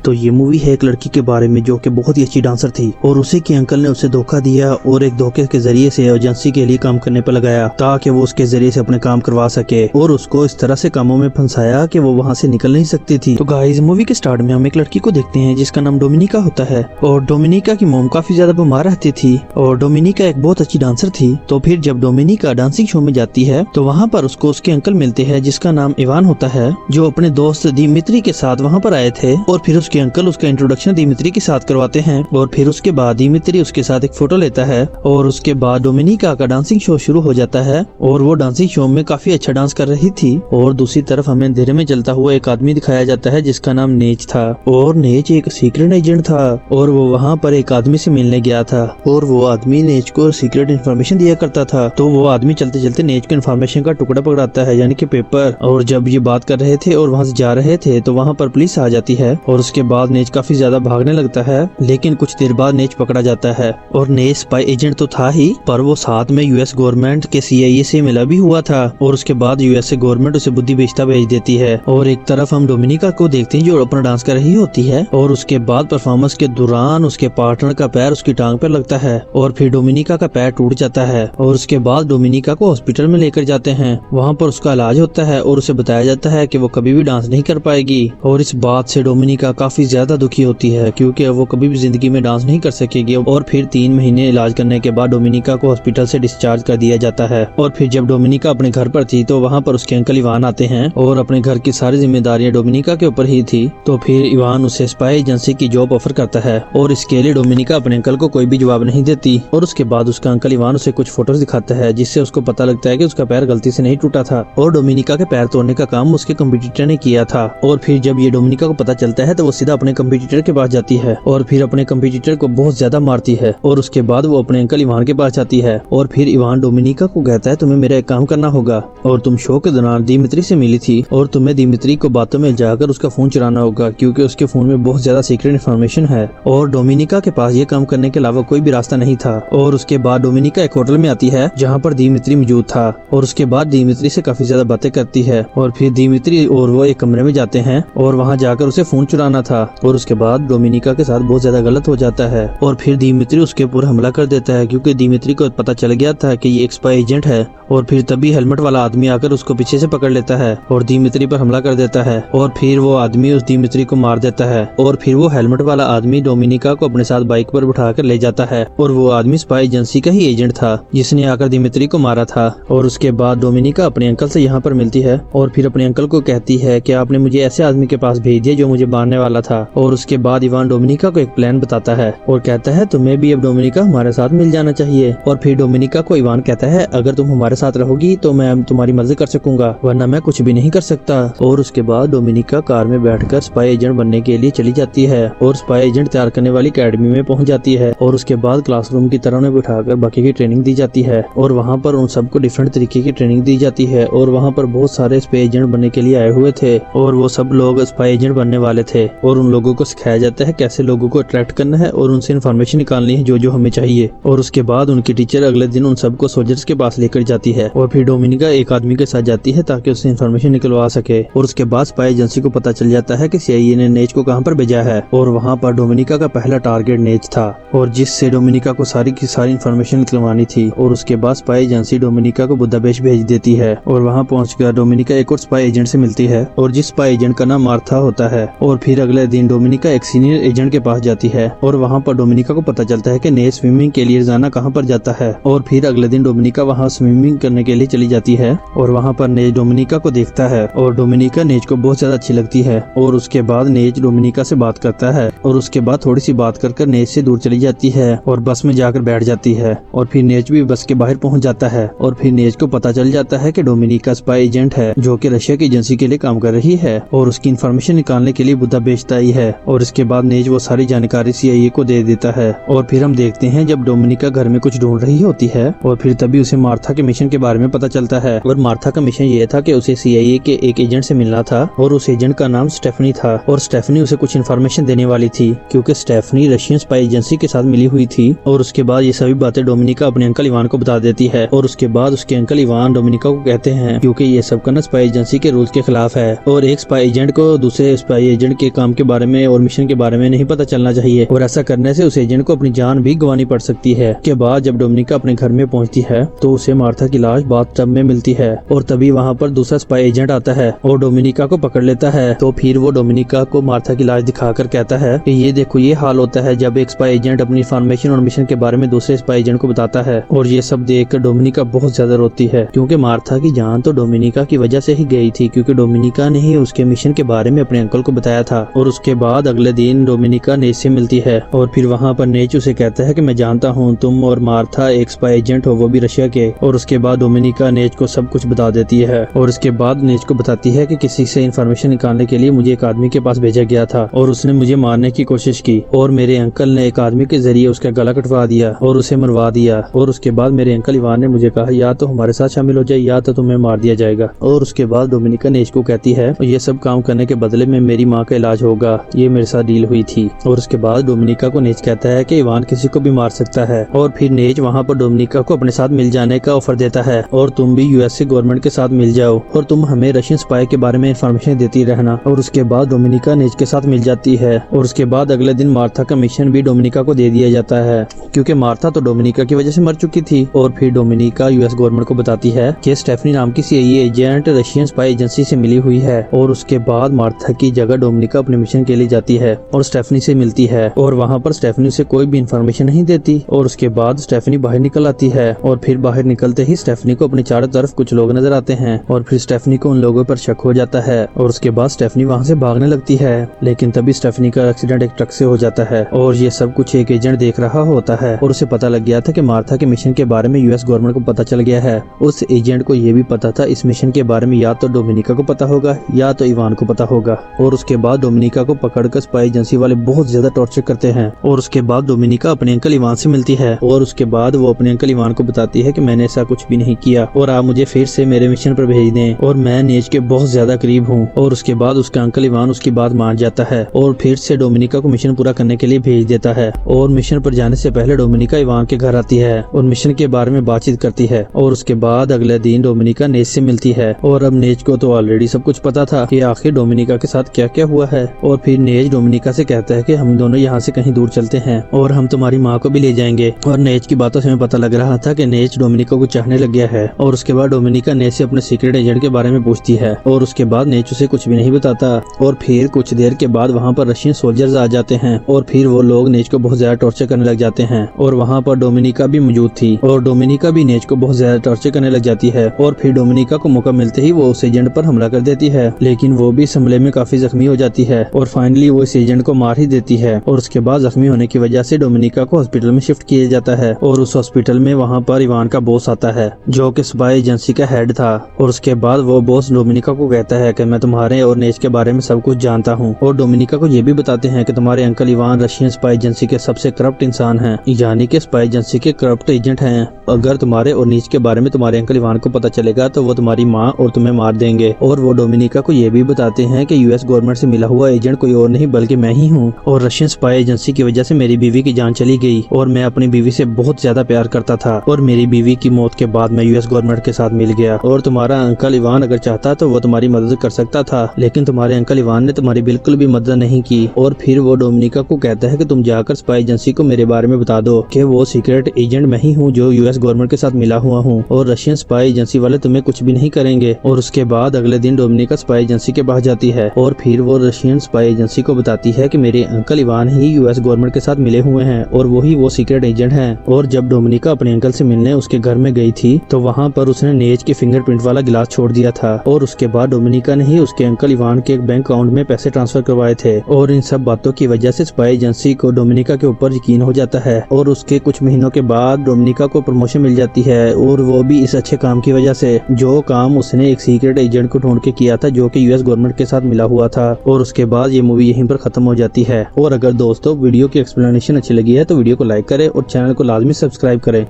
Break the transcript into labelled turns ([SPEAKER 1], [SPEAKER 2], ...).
[SPEAKER 1] तो ये मूवी है एक लड़की के बारे में जो कि बहुत ही अच्छी डांसर थी और उसी के अंकल ने उसे धोखा दिया और एक धोखे के जरिए से एजेंसी के लिए काम करने पर लगाया ताकि वो उसके जरिए से अपने काम करवा सके और उसको इस तरह से कामों में फंसाया कि वो वहाँ से निकल नहीं सकती थी। तो गाइस मूवी के स्टार्ट में हम एक लड़की को देखते हैं जिसका नाम डोमिनिका होता है और डोमिनिका की मोम काफी ज्यादा बीमार रहती थी और डोमिनिका एक बहुत अच्छी डांसर थी। तो फिर जब डोमिनिका डांसिंग शो में जाती है तो वहाँ पर उसको उसके अंकल मिलते हैं जिसका नाम इवान होता है, जो अपने दोस्त दिमित्री के साथ वहाँ पर आए थे और फिर उसके अंकल उसका इंट्रोडक्शन दिमित्री के साथ करवाते हैं और फिर उसके बाद दिमित्री उसके साथ एक फोटो लेता है और उसके बाद डोमिनिका का डांसिंग शो शुरू हो जाता है और वो डांसिंग शो में काफी अच्छा डांस कर रही थी। और दूसरी तरफ हमें अंधेरे में चलता हुआ एक आदमी दिखाया जाता है जिसका नाम नेज था और नेज एक सीक्रेट एजेंट था और वो वहाँ पर एक आदमी से मिलने गया था और वो आदमी नेज को सीक्रेट इन्फॉर्मेशन दिया करता था। तो वो आदमी चलते चलते नेज को इन्फॉर्मेशन का टुकड़ा पकड़ाता है यानी कि पेपर, और जब ये बात कर रहे थे और वहाँ से जा रहे थे तो वहाँ पर पुलिस आ जाती है और उसके बाद नेज काफी ज्यादा भागने लगता है, लेकिन कुछ देर बाद नेज पकड़ा जाता है। और नेज स्पाई एजेंट तो था ही पर वो साथ में यूएस गवर्नमेंट के CIA से मिला भी हुआ था और उसके बाद यूएस गवर्नमेंट उसे बुद्धि बेचता भेज देती है। और एक तरफ हम डोमिनिका को देखते हैं जो अपना डांस कर रही होती है और उसके बाद परफॉर्मेंस के दौरान उसके पार्टनर का पैर उसकी टांग पर लगता है और फिर डोमिनिका का पैर टूट जाता है और उसके बाद डोमिनिका को हॉस्पिटल में लेकर जाते हैं। वहाँ पर उसका इलाज होता है और उसे बताया जाता है कि वो कभी भी डांस नहीं कर पाएगी और इस बात से डोमिनिका काफी ज्यादा दुखी होती है क्योंकि वो कभी भी जिंदगी में डांस नहीं कर सकेगी। और फिर 3 महीने इलाज करने के बाद डोमिनिका को हॉस्पिटल से डिस्चार्ज कर दिया जाता है। और फिर जब डोमिनिका अपने घर पर थी तो वहाँ पर उसके अंकल इवान आते हैं और अपने घर की सारी जिम्मेदारियां डोमिनिका के ऊपर ही थी। तो फिर इवान उसे स्पाई एजेंसी की जॉब ऑफर करता है और इसके लिए डोमिनिका अपने अंकल को कोई भी जवाब नहीं देती। और उसके बाद उसका अंकल इवान उसे कुछ फोटोज दिखाता है जिससे उसको पता लगता है कि उसका पैर गलती से नहीं टूटा था और डोमिनिका के पैर तोड़ने का काम उसके कंप्यूटर ने किया था। और फिर जब ये डोमिनिका को पता चलता है तो वो सीधा अपने कंप्यूटर के पास जाती है और फिर अपने कंप्यूटर को बहुत ज्यादा मारती है और उसके बाद वो अपने अंकल इवान के पास जाती है और फिर इवान डोमिनिका को कहता है तुम्हें मेरा एक काम करना होगा और तुम शो के दौरान दिमित्री से मिली थी और तुम्हें दिमित्री को बातों में जाकर उसका फोन चुराना होगा क्योंकि उसके फोन में बहुत ज्यादा सीक्रेट इन्फॉर्मेशन है। और डोमिनिका के पास ये काम करने के अलावा कोई भी रास्ता नहीं था। और उसके बाद डोमिनिका एक होटल में आती है जहाँ पर दिमित्री मौजूद था और उसके बाद दिमित्री से काफी ज्यादा बातें करती है और फिर दिमित्री और वो एक कमरे में जाते हैं और वहाँ जाकर उसे फोन चुराना था। और उसके बाद डोमिनिका के साथ बहुत ज्यादा गलत हो जाता है और फिर दिमित्री उसके ऊपर हमला कर देता है क्योंकि दिमित्री को पता चल गया था कि ये एक स्पाई एजेंट है। और फिर तभी हेलमेट वाला आदमी आकर उसको पीछे से पकड़ लेता है और दिमित्री पर हमला कर देता है और फिर वो आदमी उस दिमित्री को मार देता है। और फिर वो हेलमेट वाला आदमी डोमिनिका को अपने साथ बाइक पर बिठाकर ले जाता है और वो आदमी स्पाई एजेंसी का ही एजेंट था जिसने आकर दिमित्री को मारा था। और उसके बाद डोमिनिका अपने अंकल से यहाँ पर मिलती है और फिर अपने अंकल को कहती है कि आपने मुझे ऐसे आदमी के पास भेज दिया जो मुझे मारने वाला था। और उसके बाद इवान डोमिनिका को एक प्लान बताता है और कहता है तुम्हें भी अब डोमिनिका हमारे साथ मिल जाना चाहिए। और फिर डोमिनिका को इवान कहता है अगर तुम हमारे साथ रहोगी तो मैं तुम्हारी मदद कर सकूंगा वरना मैं कुछ भी नहीं कर सकता। और उसके बाद डोमिनिका कार में बैठकर स्पाई एजेंट बनने के लिए चली जाती है और स्पाई एजेंट तैयार करने वाली अकेडमी में पहुंच जाती है और उसके बाद क्लासरूम की तरह उन्हें बिठाकर बाकी की ट्रेनिंग दी जाती है और वहाँ पर उन सबको डिफरेंट तरीके की ट्रेनिंग दी जाती है। और वहाँ पर बहुत सारे स्पाई एजेंट बनने के लिए आए हुए थे और वो सब लोग स्पाई एजेंट बनने वाले थे और उन लोगों को सिखाया जाता है कैसे लोगों को अट्रैक्ट करना है और उनसे इन्फॉर्मेशन निकालनी है जो जो हमें चाहिए। और उसके बाद उनकी टीचर अगले दिन उन सबको सोल्जर्स के पास लेकर जाती है और फिर डोमिनिका एक आदमी के साथ जाती है ताकि उससे इन्फॉर्मेशन निकलवा सके। और उसके बाद स्पाई एजेंसी को पता चल जाता है कि CIA ने नेज को कहां पर भेजा है और वहां पर डोमिनिका का पहला टारगेट नेज था और जिससे डोमिनिका को सारी की सारी इन्फॉर्मेशन निकलवानी थी। और उसके बाद स्पाई एजेंसी डोमिनिका को बुदापेस्ट भेज देती है और वहां पहुंचकर डोमिनिका एक और स्पाई एजेंट से मिलती है और जिस स्पाई एजेंट का नाम मार्था होता है। और फिर अगले दिन डोमिनिका एक सीनियर एजेंट के पास जाती है और वहाँ पर डोमिनिका को पता चलता है कि नेज स्विमिंग के लिए रोजाना कहाँ पर जाता है। और फिर अगले दिन डोमिनिका वहाँ स्विमिंग करने के लिए चली जाती है और वहाँ पर नेज डोमिनिका को देखता है और डोमिनिका नेज को बहुत ज्यादा अच्छी लगती है। और उसके बाद नेज डोमिनिका से बात करता है और उसके बाद थोड़ी सी बात कर नेज से दूर चली जाती है और बस में जाकर बैठ जाती है। और फिर नेज भी बस के बाहर पहुँच जाता है और फिर नेज को पता चल जाता है कि डोमिनिका स्पाई एजेंट है जो कि रशिया की एजेंसी के लिए काम कर रही है और उसकी इन्फॉर्मेशन निकालने के लिए बुदापेस्ट आई है। और इसके बाद नेज वो सारी जानकारी CIA को दे देता है। और फिर हम देखते हैं जब डोमिनिका घर में कुछ ढूंढ रही होती है और फिर तभी उसे मार्था के मिशन के बारे में पता चलता है। और मार्था का मिशन ये था कि उसे CIA के एक एजेंट से मिलना था और उस एजेंट का नाम स्टेफनी था और स्टेफनी उसे कुछ इन्फॉर्मेशन देने वाली थी क्योंकि स्टेफनी रशियन स्पाई एजेंसी के साथ मिली हुई थी। और उसके बाद ये सभी बातें डोमिनिका अपने अंकल इवान को बता देती है और उसके बाद उसके अंकल इवान डोमिनिका को कहते हैं क्योंकि ये सब करना स्पाई एजेंसी के रूल्स के खिलाफ है और एक स्पाई एजेंट को दूसरे स्पाई एजेंट के काम के बारे में और मिशन के बारे में नहीं पता चलना चाहिए, और ऐसा करने से उस एजेंट को अपनी जान भी गंवानी पड़ सकती है। के बाद जब डोमिनिका अपने घर में पहुंचती है तो उसे मार्था की लाश बाथटब में मिलती है, और तभी वहाँ पर दूसरा स्पाई एजेंट आता है और डोमिनिका को पकड़ लेता है। तो फिर वो डोमिनिका को मार्था की लाश दिखाकर कहता है कि ये देखो, ये हाल होता है जब एक स्पाई एजेंट अपनी इन्फॉर्मेशन और मिशन के बारे में दूसरे स्पाई एजेंट को बताता है। और ये सब देखकर डोमिनिका बहुत ज्यादा रोती है, क्योंकि मार्था की जान तो डोमिनिका की वजह से ही गई थी, क्योंकि डोमिनिका ने ही उसके मिशन के बारे में अपने अंकल को बताया था। और उसके बाद अगले दिन डोमिनिका नेज से मिलती है, और फिर वहाँ पर नेज उसे कहता है कि मैं जानता हूँ तुम और मार्था एक स्पाई एजेंट हो, वो भी रशिया के। और उसके बाद डोमिनिका नेज को सब कुछ बता देती है, और उसके बाद नेज को बताती है कि किसी से इन्फॉर्मेशन निकालने के लिए मुझे एक आदमी के पास भेजा गया था और उसने मुझे मारने की कोशिश की, और मेरे अंकल ने एक आदमी के जरिए उसका गला कटवा दिया और उसे मरवा दिया। और उसके बाद मेरे अंकल इवान ने मुझे कहा या तो हमारे साथ शामिल हो जाए या तो तुम्हें मार दिया जाएगा। और उसके बाद डोमिनिका नेज को कहती है ये सब काम करने के बदले में मेरी माँ का इलाज होगा, ये मेरे साथ डील हुई थी। और उसके बाद डोमिनिका को नेज कहता है कि इवान किसी को भी मार सकता है, और फिर नेज वहाँ पर डोमिनिका को अपने साथ मिल जाने का ऑफर देता है, और तुम भी यूएसए गवर्नमेंट के साथ मिल जाओ और तुम हमें रशियन स्पाई के बारे में इंफॉर्मेशन देती रहना। और उसके बाद डोमिनिका नेज के साथ मिल जाती है, और उसके बाद अगले दिन मार्था का मिशन भी डोमिनिका को दे दिया जाता है, क्योंकि मार्था तो डोमिनिका की वजह से मर चुकी थी। और फिर डोमिनिका यूएस गवर्नमेंट को बताती है कि स्टेफनी नाम की CIA agent Russian spy agency से मिली हुई है। और उसके बाद मार्था की जगह डोमिनिका अपने मिशन के लिए जाती है और स्टेफनी से मिलती है, और वहाँ पर स्टेफनी से कोई भी इंफॉर्मेशन नहीं देती। और उसके बाद स्टेफनी बाहर निकल आती है, और फिर बाहर निकलते ही स्टेफनी को अपने चारों तरफ कुछ लोग नजर आते हैं, और फिर स्टेफनी को उन लोगों पर शक हो जाता है। और उसके बाद स्टेफनी वहाँ से भागने लगती है, लेकिन तभी स्टेफनी का एक्सीडेंट एक ट्रक से हो जाता है, और ये सब कुछ एक एजेंट देख रहा होता है। और उसे पता लग गया था कि मार्था के मिशन के बारे में यूएस गवर्नमेंट को पता चल गया है। उस एजेंट को ये भी पता था इस मिशन के बारे में या तो डोमिनिका को पता होगा या तो इवान को पता होगा। और उसके बाद डोमिनिका को पकड़कर स्पाई एजेंसी वाले बहुत ज्यादा टॉर्चर करते हैं। और उसके बाद डोमिनिका अपने अंकल इवान से मिलती है, और उसके बाद वो अपने अंकल इवान को बताती है कि मैंने ऐसा कुछ भी नहीं किया और आप मुझे फिर से मेरे मिशन पर भेज दें, और मैं नेज के बहुत ज्यादा करीब हूँ। और उसके बाद उसका अंकल इवान उसकी बात मान जाता है और फिर से डोमिनिका को मिशन पूरा करने के लिए भेज देता है। और मिशन पर जाने से पहले डोमिनिका इवान के घर आती है और मिशन के बारे में बातचीत करती है। और उसके बाद अगले दिन डोमिनिका नेज से मिलती है, और अब नेज को तो ऑलरेडी सब कुछ पता था कि आखिर डोमिनिका के साथ क्या क्या हुआ है। और फिर नेज डोमिनिका से कहता है कि हम दोनों यहाँ से कहीं दूर चलते हैं और हम तुम्हारी माँ को भी ले जाएंगे। और नेज की बातों से हमें पता लग रहा था कि नेज डोमिनिका को चाहने लग गया है। और उसके बाद डोमिनिका नेज से अपने सीक्रेट एजेंट के बारे में पूछती है, और उसके बाद नेज उसे कुछ भी नहीं बताता। और फिर कुछ देर के बाद वहाँ पर रशियन सोल्जर्स आ जाते हैं, और फिर वो लोग नेज को बहुत ज्यादा टॉर्चर करने लग जाते हैं। और वहाँ पर डोमिनिका भी मौजूद थी, और डोमिनिका भी नेज को बहुत ज्यादा टॉर्चर करने लग जाती है। और फिर डोमिनिका को मौका मिलते ही वो उस एजेंट पर हमला कर देती है, लेकिन वो भी इस हमले में काफी जख्मी हो जाती है, और फाइनली वो इस एजेंट को मार ही देती है। और उसके बाद जख्मी होने की वजह से डोमिनिका को हॉस्पिटल में शिफ्ट किया जाता है, और उस हॉस्पिटल में वहाँ पर इवान का बॉस आता है जो कि स्पाई एजेंसी का हेड था। और उसके बाद वो बॉस डोमिनिका को कहता है कि मैं तुम्हारे और नेज के बारे में सब कुछ जानता हूँ, और डोमिनिका को ये भी बताते हैं कि तुम्हारे uncle Ivan Russian spy agency के सबसे करप्ट इंसान हैं, यानी कि स्पाई एजेंसी के करप्ट एजेंट हैं। अगर तुम्हारे और नेज के बारे में तुम्हारे अंकल इवान को पता चलेगा तो वो तुम्हारी माँ और तुम्हें मार देंगे। और वो डोमिनिका को ये भी बताते हैं कि यूएस गवर्नमेंट से मिला हुआ एजेंट कोई और नहीं बल्कि मैं ही हूँ, और रशियन स्पाई एजेंसी की वजह से मेरी बीवी की जान चली गई, और मैं अपनी बीवी से बहुत ज्यादा प्यार करता था, और मेरी बीवी की मौत के बाद मैं यूएस गवर्नमेंट के साथ मिल गया। और तुम्हारा अंकल इवान अगर चाहता तो वो तुम्हारी मदद कर सकता था, लेकिन तुम्हारे अंकल इवान ने तुम्हारी बिल्कुल भी मदद नहीं की। और फिर वो डोमिनिका को कहता है कि तुम जाकर स्पाई एजेंसी को मेरे बारे में बता दो कि वो सीक्रेट एजेंट मैं ही हूँ जो यूएस गवर्नमेंट के साथ मिला हुआ हूँ, और रशियन स्पाई एजेंसी वाले तुम्हें कुछ भी नहीं करेंगे। और उसके बाद अगले दिन डोमिनिका स्पाई एजेंसी के पास जाती है, और फिर वो रशियन स्पाई एजेंसी को बताती है कि मेरे अंकल इवान ही यूएस गवर्नमेंट के साथ मिले हुए हैं, और वही वो सीक्रेट एजेंट हैं। और जब डोमिनिका अपने अंकल से मिलने उसके घर में गई थी तो वहाँ पर उसने नेज के फिंगरप्रिंट वाला गिलास छोड़ दिया था, और उसके बाद डोमिनिका ने ही उसके अंकल इवान के एक बैंक अकाउंट में पैसे ट्रांसफर करवाए थे। और इन सब बातों की वजह से स्पाई एजेंसी को डोमिनिका के ऊपर यकीन हो जाता है, और उसके कुछ महीनों के बाद डोमिनिका को प्रमोशन मिल जाती है, और वो भी इस अच्छे काम की वजह से जो काम उसने एक सीक्रेट एजेंट को ढूंढ के किया था जो कि यूएस गवर्नमेंट के साथ मिला हुआ था। और उसके बाद ये मूवी यहीं पर खत्म हो जाती है। और अगर दोस्तों वीडियो की एक्सप्लेनेशन अच्छी लगी है तो वीडियो को लाइक करें और चैनल को लाजमी सब्सक्राइब करें।